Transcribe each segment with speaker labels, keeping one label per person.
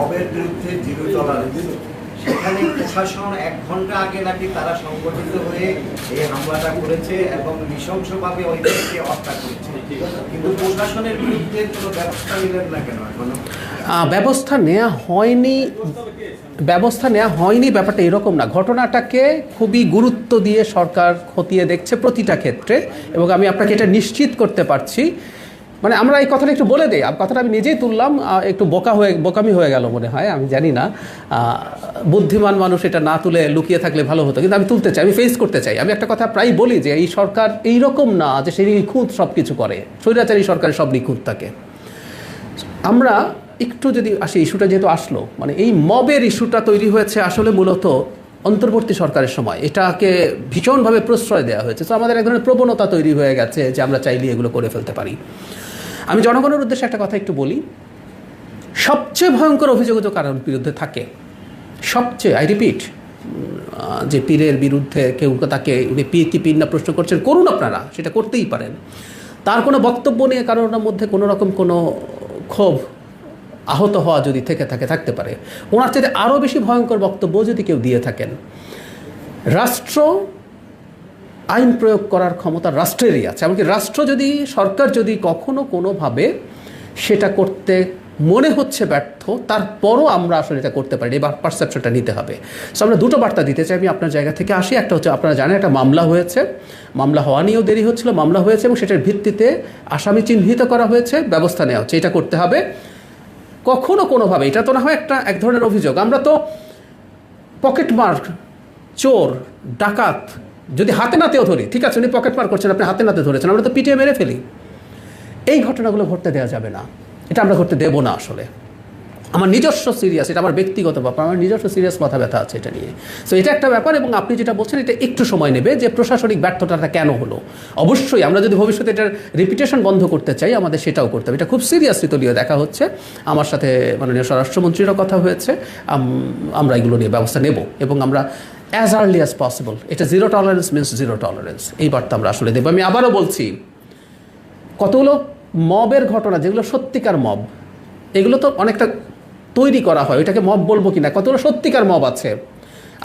Speaker 1: মবের বিরুদ্ধে zero tolerance, সেখানে প্রশাসন 1 ঘন্টা আগে নাকি তারা সংগঠিত হয়ে এই হামলাটা করেছে এবং নৃশংসভাবে ওই ব্যক্তিকে হত্যা করেছে, কিন্তু প্রশাসনের বিরুদ্ধে কোনো ব্যবস্থা নিলেন না কেন এখনো?
Speaker 2: ব্যবস্থা নেওয়া হয়নি ব্যাপারটা এরকম না। ঘটনাটাকে খুবই গুরুত্ব দিয়ে সরকার খতিয়ে দেখছে প্রতিটা ক্ষেত্রে, এবং আমি আপনাকে এটা নিশ্চিত করতে পারছি। মানে আমরা এই কথাটা একটু বলে দিই, কথাটা আমি নিজেই তুললাম, একটু বোকামি হয়ে গেল মনে হয়, আমি জানি না, বুদ্ধিমান মানুষ এটা না তুলে লুকিয়ে থাকলে ভালো হতো, কিন্তু আমি তুলতে চাই, আমি ফেস করতে চাই। আমি একটা কথা প্রায় বলি যে এই সরকার এইরকম না যে সেই নিখুঁত সব কিছু করে, স্বৈরাচারী সরকারের সব নিখুঁত থাকে। আমরা একটু যদি আসি, ইস্যুটা যেহেতু আসলো, মানে এই মবের ইস্যুটা তৈরি হয়েছে আসলে মূলত অন্তর্বর্তী সরকারের সময়, এটাকে ভীষণভাবে প্রশ্রয় দেওয়া হয়েছে। তো আমাদের এক ধরনের প্রবণতা তৈরি হয়ে গেছে যে আমরা চাইলে এগুলো করে ফেলতে পারি। আমি জনগণের উদ্দেশ্যে একটা কথা একটু বলি, সবচেয়ে ভয়ঙ্কর অভিযোগ কারোর বিরুদ্ধে থাকে, সবচেয়ে, আই রিপিট, যে পীরের বিরুদ্ধে কেউ তাকে উনি পীর কি পীর না প্রশ্ন করছেন, করুন, আপনারা সেটা করতেই পারেন। তার কোনো বক্তব্য নিয়ে কারোর মধ্যে কোনো রকম কোনো ক্ষোভ, আহত হওয়া যদি থেকে থাকে, থাকতে পারে। ওনার চাইতে আরও বেশি ভয়ঙ্কর বক্তব্য যদি কেউ দিয়ে থাকেন, রাষ্ট্র আইন প্রয়োগ করার ক্ষমতা রাষ্ট্রেরই আছে, এমনকি রাষ্ট্র যদি, সরকার যদি কখনো কোনোভাবে সেটা করতে মনে হচ্ছে ব্যর্থ, তারপরও আমরা আসলে এটা করতে পারি, এবার পারসেপশনটা নিতে হবে। সো আমরা দুটো বার্তা দিতে চাই। আমি আপনার জায়গা থেকে আসি, একটা হচ্ছে আপনারা জানেন একটা মামলা হয়েছে, মামলা হওয়া নিয়েও দেরি হচ্ছিল, মামলা হয়েছে এবং সেটার ভিত্তিতে আসামি চিহ্নিত করা হয়েছে, ব্যবস্থা নেওয়া হচ্ছে, এটা করতে হবে। কখনো কোনোভাবে, এটা তো না হয় এক ধরনের অভিযোগ, আমরা তো পকেটমার, চোর, ডাকাত যদি হাতে নাতেও ধরি, ঠিক আছে, উনি পকেটমার করছেন, আপনি হাতে নাতে ধরেছেন, আমরা তো পিটিয়ে মেরে ফেলি। এই ঘটনাগুলো ঘটতে দেওয়া যাবে না, এটা আমরা করতে দেবো না। আসলে আমার নিজস্ব সিরিয়াস, এটা আমার ব্যক্তিগত ব্যাপার, আমার নিজস্ব সিরিয়াস মাথা ব্যথা আছে এটা নিয়ে। সো এটা একটা ব্যাপার, এবং আপনি যেটা বলছেন এটা একটু সময় নেবে, যে প্রশাসনিক ব্যর্থতাটা কেন হলো। অবশ্যই আমরা যদি ভবিষ্যতে এটার রিপিটেশন বন্ধ করতে চাই, আমাদের সেটাও করতে হবে। এটা খুব সিরিয়াসলি তলিয়ে দেখা হচ্ছে, আমার সাথে মাননীয় স্বরাষ্ট্রমন্ত্রীরও কথা হয়েছে, আমরা এগুলো নিয়ে ব্যবস্থা নেব, এবং আমরা অ্যাজ আর্লি অ্যাজ পসিবল, এটা zero tolerance means zero tolerance, এই বার্তা আমরা আসলে দেবো। আমি আবারও বলছি, কতগুলো মবের ঘটনা যেগুলো সত্যিকার মব, এগুলো তো অনেকটা তৈরি করা হয়, ওইটাকে মব বলবো কিনা, কতগুলো সত্যিকার মব আছে।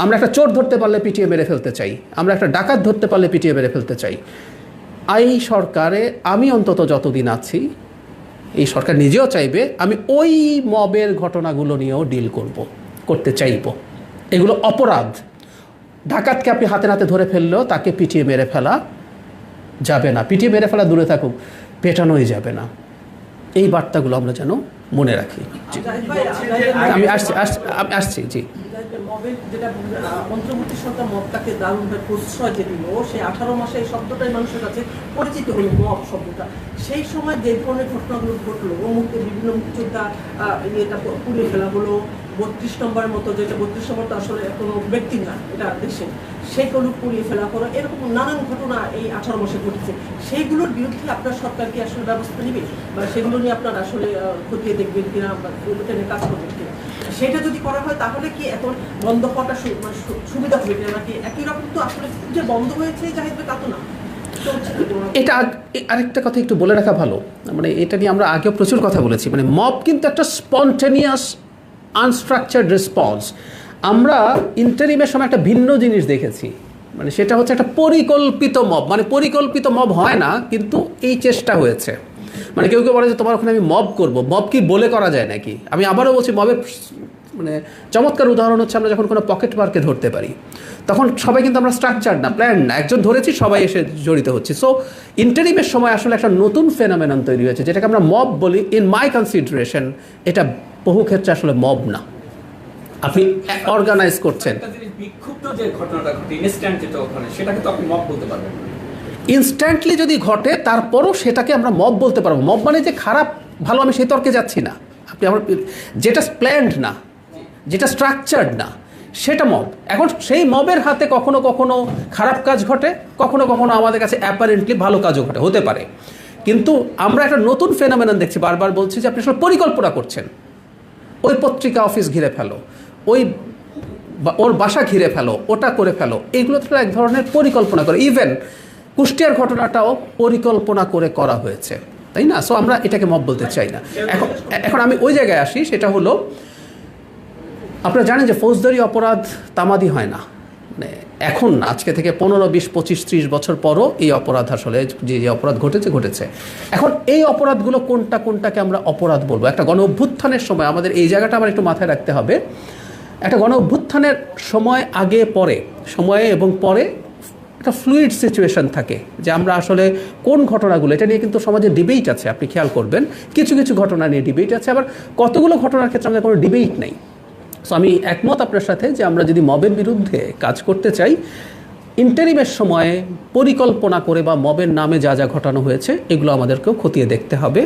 Speaker 2: আমরা একটা চোর ধরতে পারলে পিটিয়ে মেরে ফেলতে চাই, আমরা একটা ডাকাত ধরতে পারলে পিটিয়ে মেরে ফেলতে চাই। এই সরকারে আমি অন্তত যতদিন আছি, এই সরকার নিজেও চাইবে আমি ওই মবের ঘটনাগুলো নিয়েও ডিল করতে চাইব। এগুলো অপরাধ। ডাকাতকে আপনি হাতে নাতে ধরে ফেললেও তাকে পিটিয়ে মেরে ফেলা যাবে না, পিটিয়ে মেরে ফেলা দূরে থাকুক, পেটানোই যাবে না। এই বার্তাগুলো আমরা যেন মনে রাখি। আমি আসছি জি।
Speaker 3: যেটা অন্তর্বর্তী সরকার মবটাকে দারুণভাবে প্রশ্রয় যে দিল, সেই 18 মাসে এই শব্দটাই মানুষের কাছে পরিচিত হলো, মব শব্দটা। সেই সময় যে ধরনের ঘটনাগুলো ঘটলো, বিভিন্ন মুক্তিযোদ্ধা এটা পুড়িয়ে ফেলা হলো, 32 নম্বরের মতো, যেটা 32 নম্বর তো আসলে কোনো ব্যক্তি না, এটা দেশে, সেগুলো পুড়িয়ে ফেলা হলো, এরকম নানান ঘটনা এই 18 মাসে ঘটেছে। সেইগুলোর বিরুদ্ধে আপনার সরকার কি আসলে ব্যবস্থা নেবে, বা সেগুলো নিয়ে আপনার আসলে খতিয়ে দেখবেন কিনা, বা ওগুলোতে নিয়ে কাজ করবেন কিনা? সেটা যদি করা হয় তাহলে কি এখন বন্ধ হওয়াটা সুবিধা হবে কিনা, নাকি একই রকম তো আসলে যে বন্ধ হয়েছে জাহিদ তা তো না?
Speaker 2: এটা আরেকটা কথা একটু বলে রাখা ভালো, মানে এটা নিয়ে আমরা আগেও প্রচুর কথা বলেছি, মানে মব কিন্তু একটা স্পন্টেনিয়াস আনস্ট্রাকচার্ড রেসপন্স। আমরা ইন্টারিমের সময় একটা ভিন্ন জিনিস দেখেছি, মানে সেটা হচ্ছে একটা পরিকল্পিত মব। মানে পরিকল্পিত মব হয় না, কিন্তু এই চেষ্টা হয়েছে। মানে কেউ কেউ বলে যে তোমার ওখানে আমি মব করবো, মব কি বলে করা যায় নাকি? আমি আবারও বলছি, মবের মানে চমৎকার উদাহরণ হচ্ছে আমরা যখন কোনো পকেট মারকে ধরতে পারি, তখন সবাই কিন্তু আমরা স্ট্রাকচার না, প্ল্যান না, একজন ধরেছি সবাই এসে জড়িত হচ্ছে। সো ইন্টারিমের সময় আসলে একটা নতুন ফেনোমেনন তৈরি হয়েছে, যেটাকে আমরা মব বলি। ইন মাই কনসিডারেশন এটা বহু ক্ষেত্রে আসলে মব না, আপনি অর্গানাইজ করছেন।
Speaker 4: বিক্ষুব্ধ যে ঘটনাটা ঘটে ইনস্ট্যান্ট, যেটা ওখানে, সেটাকে তো আপনি মব বলতে পারবেন না।
Speaker 2: ইনস্ট্যান্টলি যদি ঘটে তারপরও সেটাকে আমরা মব বলতে পারবো। মব মানে যে খারাপ ভালো, আমি সেই তর্কে যাচ্ছি না। আপনি আমার যেটা প্ল্যান্ড না, যেটা স্ট্রাকচার্ড না, সেটা মব। এখন সেই মবের হাতে কখনো কখনো খারাপ কাজ ঘটে, কখনো কখনো আমাদের কাছে অ্যাপারেন্টলি ভালো কাজও ঘটে, হতে পারে। কিন্তু আমরা একটা নতুন ফেনোমেনন দেখছি, বারবার বলছি যে আপনি আসলে পরিকল্পনা করছেন। ওই পত্রিকা অফিস ঘিরে ফেলো, ওর বাসা ঘিরে ফেলো, ওটা করে ফেলো, এইগুলো তো এক ধরনের পরিকল্পনা করে। ইভেন কুষ্টিয়ার ঘটনাটাও পরিকল্পনা করে করা হয়েছে, তাই না? সো আমরা এটাকে মব বলতে চাই না। এখন আমি ওই জায়গায় আসি, সেটা হলো আপনারা জানেন যে ফৌজদারি অপরাধ তামাদি হয় না, মানে এখন না, আজকে থেকে 15, 20, 25, 30 বছর পরও এই অপরাধ আসলে যে অপরাধ ঘটেছে। এখন এই অপরাধগুলো কোনটাকে আমরা অপরাধ বলবো? একটা গণ অভ্যুত্থানের সময় আমাদের এই জায়গাটা আমার একটু মাথায় রাখতে হবে। একটা গণ অভ্যুত্থানের সময় আগে পরে, সময়ে এবং পরে একটা ফ্লুইড সিচুয়েশন থাকে যে আমরা আসলে কোন ঘটনাগুলো, এটা নিয়ে কিন্তু সমাজে ডিবেট আছে, আপনি খেয়াল করবেন কিছু ঘটনা নিয়ে ডিবেট আছে, আবার কতগুলো ঘটনার ক্ষেত্রে আমাদের কোনো ডিবেট নেই। সো আমি একমত আপনার সাথে যে আমরা যদি মবের বিরুদ্ধে কাজ করতে চাই, ইন্টারিমের সময়ে পরিকল্পনা করে বা মবের নামে যা ঘটানো হয়েছে এগুলো আমাদেরকেও খতিয়ে দেখতে হবে।